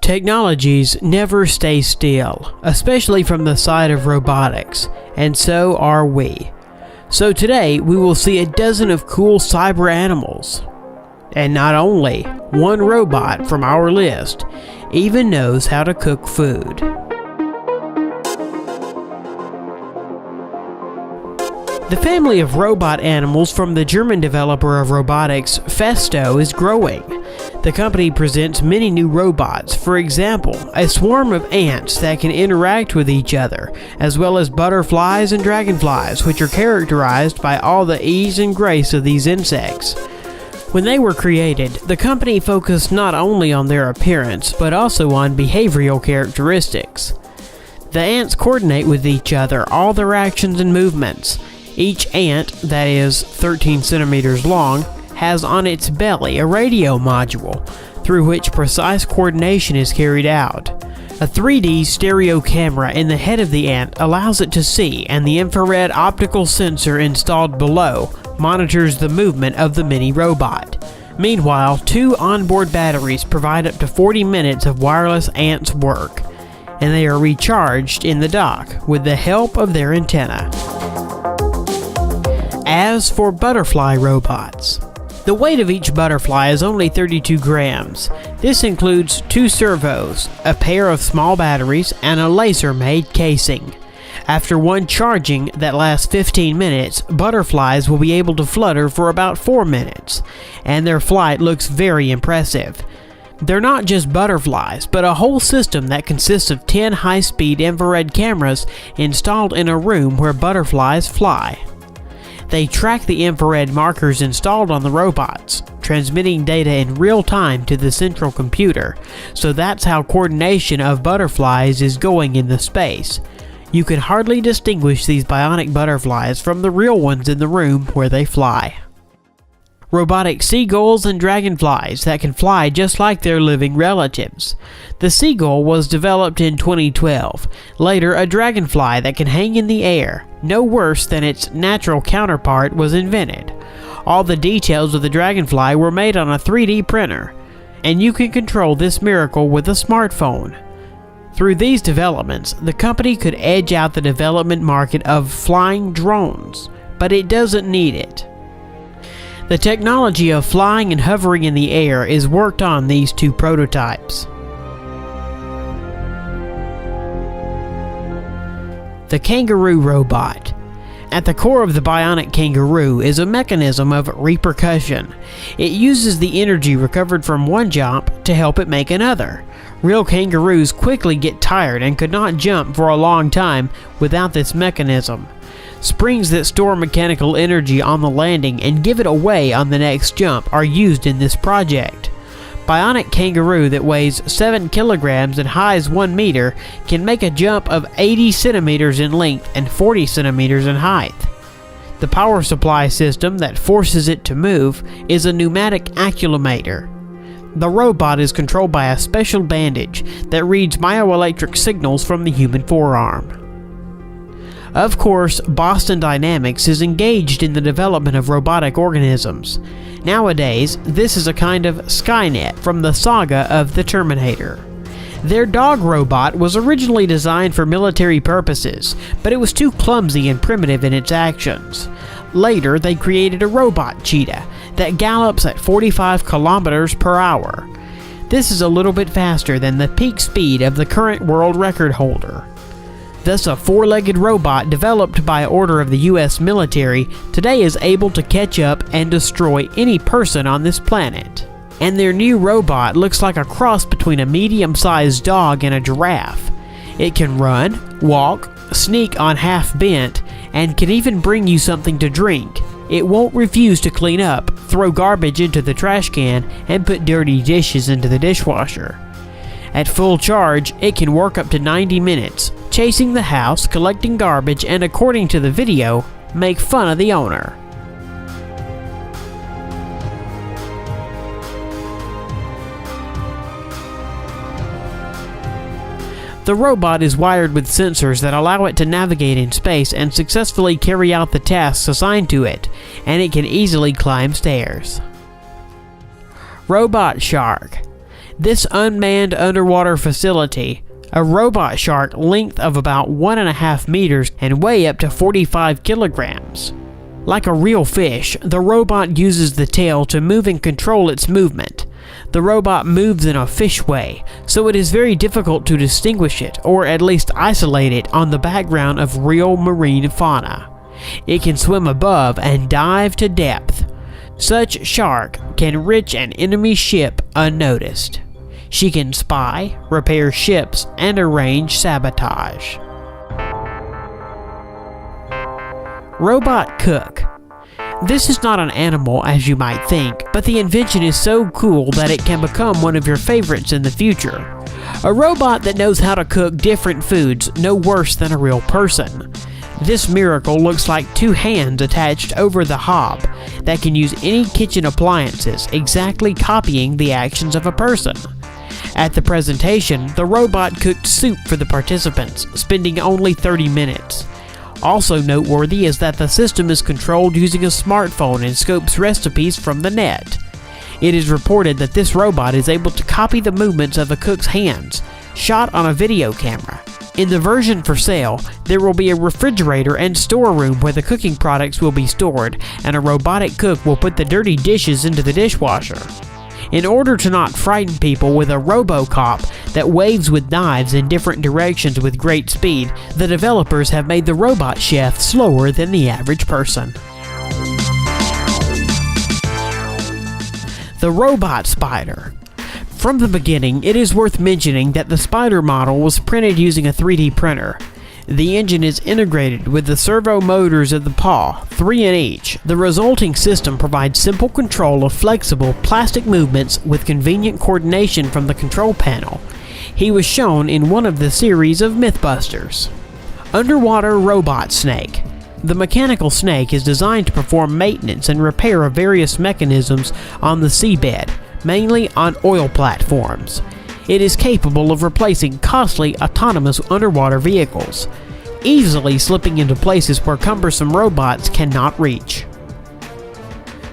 Technologies never stay still, especially from the side of robotics, and so are we. So today we will see a dozen of cool cyber animals. And not only, one robot from our list even knows how to cook food. The family of robot animals from the German developer of robotics, Festo, is growing. The company presents many new robots, for example, a swarm of ants that can interact with each other, as well as butterflies and dragonflies, which are characterized by all the ease and grace of these insects. When they were created, the company focused not only on their appearance, but also on behavioral characteristics. The ants coordinate with each other all their actions and movements. Each ant, that is 13 centimeters long, has on its belly a radio module, through which precise coordination is carried out. A 3D stereo camera in the head of the ant allows it to see, and the infrared optical sensor installed below monitors the movement of the mini robot. Meanwhile, 2 onboard batteries provide up to 40 minutes of wireless ants work, and they are recharged in the dock with the help of their antenna. As for butterfly robots, the weight of each butterfly is only 32 grams. This includes 2 servos, a pair of small batteries, and a laser-made casing. After one charging that lasts 15 minutes, butterflies will be able to flutter for about 4 minutes, and their flight looks very impressive. They're not just butterflies, but a whole system that consists of 10 high-speed infrared cameras installed in a room where butterflies fly. They track the infrared markers installed on the robots, transmitting data in real time to the central computer, so that's how coordination of butterflies is going in the space. You can hardly distinguish these bionic butterflies from the real ones in the room where they fly. Robotic seagulls and dragonflies that can fly just like their living relatives. The seagull was developed in 2012. Later, a dragonfly that can hang in the air, no worse than its natural counterpart, was invented. All the details of the dragonfly were made on a 3D printer, and you can control this miracle with a smartphone. Through these developments, the company could edge out the development market of flying drones, but it doesn't need it. The technology of flying and hovering in the air is worked on these 2 prototypes. The kangaroo robot. At the core of the bionic kangaroo is a mechanism of repercussion. It uses the energy recovered from one jump to help it make another. Real kangaroos quickly get tired and could not jump for a long time without this mechanism. Springs that store mechanical energy on the landing and give it away on the next jump are used in this project. Bionic kangaroo that weighs 7 kilograms and highs 1 meter can make a jump of 80 centimeters in length and 40 centimeters in height. The power supply system that forces it to move is a pneumatic accumulator. The robot is controlled by a special bandage that reads myoelectric signals from the human forearm. Of course, Boston Dynamics is engaged in the development of robotic organisms. Nowadays, this is a kind of Skynet from the saga of the Terminator. Their dog robot was originally designed for military purposes, but it was too clumsy and primitive in its actions. Later, they created a robot cheetah that gallops at 45 kilometers per hour. This is a little bit faster than the peak speed of the current world record holder. Thus, a 4-legged robot developed by order of the US military today is able to catch up and destroy any person on this planet. And their new robot looks like a cross between a medium-sized dog and a giraffe. It can run, walk, sneak on half bent, and can even bring you something to drink. It won't refuse to clean up, throw garbage into the trash can, and put dirty dishes into the dishwasher. At full charge, it can work up to 90 minutes, chasing the house, collecting garbage, and according to the video, make fun of the owner. The robot is wired with sensors that allow it to navigate in space and successfully carry out the tasks assigned to it, and it can easily climb stairs. Robot Shark. This unmanned underwater facility, a robot shark length of about 1.5 meters and weigh up to 45 kilograms. Like a real fish, the robot uses the tail to move and control its movement. The robot moves in a fish way, so it is very difficult to distinguish it, or at least isolate it on the background of real marine fauna. It can swim above and dive to depth. Such shark can reach an enemy ship unnoticed. She can spy, repair ships, and arrange sabotage. Robot cook. This is not an animal as you might think, but the invention is so cool that it can become one of your favorites in the future. A robot that knows how to cook different foods no worse than a real person. This miracle looks like two hands attached over the hob that can use any kitchen appliances, exactly copying the actions of a person. At the presentation, the robot cooked soup for the participants, spending only 30 minutes. Also noteworthy is that the system is controlled using a smartphone and scopes recipes from the net. It is reported that this robot is able to copy the movements of a cook's hands, shot on a video camera. In the version for sale, there will be a refrigerator and storeroom where the cooking products will be stored, and a robotic cook will put the dirty dishes into the dishwasher. In order to not frighten people with a RoboCop that waves with knives in different directions with great speed, the developers have made the robot chef slower than the average person. The robot spider. From the beginning, it is worth mentioning that the spider model was printed using a 3D printer. The engine is integrated with the servo motors of the paw, 3 in each. The resulting system provides simple control of flexible plastic movements with convenient coordination from the control panel. He was shown in one of the series of Mythbusters. Underwater robot snake. The mechanical snake is designed to perform maintenance and repair of various mechanisms on the seabed, mainly on oil platforms. It is capable of replacing costly autonomous underwater vehicles, easily slipping into places where cumbersome robots cannot reach.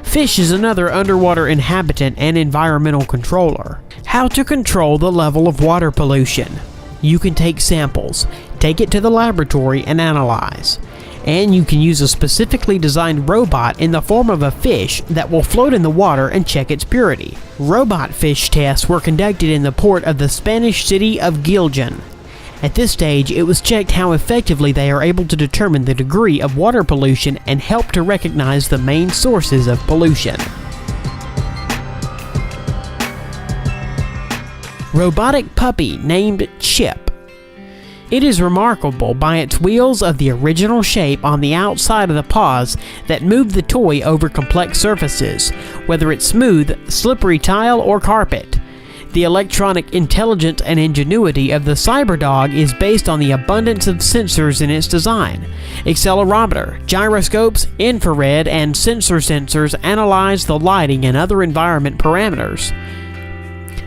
Fish is another underwater inhabitant and environmental controller. How to control the level of water pollution. You can take samples, take it to the laboratory and analyze. And you can use a specifically designed robot in the form of a fish that will float in the water and check its purity. Robot fish tests were conducted in the port of the Spanish city of Giljan. At this stage, it was checked how effectively they are able to determine the degree of water pollution and help to recognize the main sources of pollution. Robotic puppy named Chip. It is remarkable by its wheels of the original shape on the outside of the paws that move the toy over complex surfaces, whether it's smooth, slippery tile, or carpet. The electronic intelligence and ingenuity of the CyberDog is based on the abundance of sensors in its design. Accelerometer, gyroscopes, infrared, and sensors analyze the lighting and other environment parameters.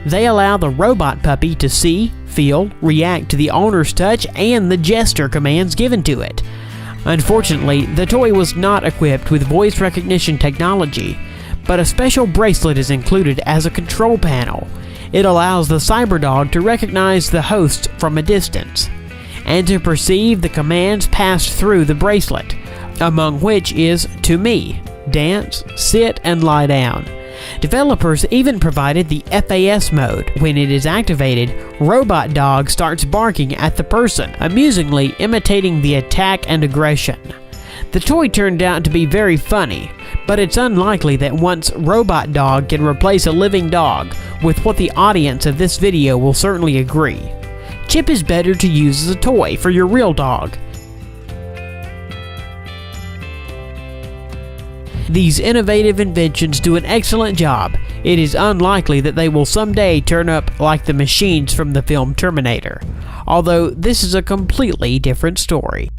They allow the robot puppy to see, feel, react to the owner's touch and the gesture commands given to it. Unfortunately, the toy was not equipped with voice recognition technology, but a special bracelet is included as a control panel. It allows the CyberDog to recognize the host from a distance, and to perceive the commands passed through the bracelet, among which is to me, dance, sit, and lie down. Developers even provided the FAS mode. When it is activated, Robot Dog starts barking at the person, amusingly imitating the attack and aggression. The toy turned out to be very funny, but it's unlikely that once Robot Dog can replace a living dog, with what the audience of this video will certainly agree. Chip is better to use as a toy for your real dog. These innovative inventions do an excellent job. It is unlikely that they will someday turn up like the machines from the film Terminator, although this is a completely different story.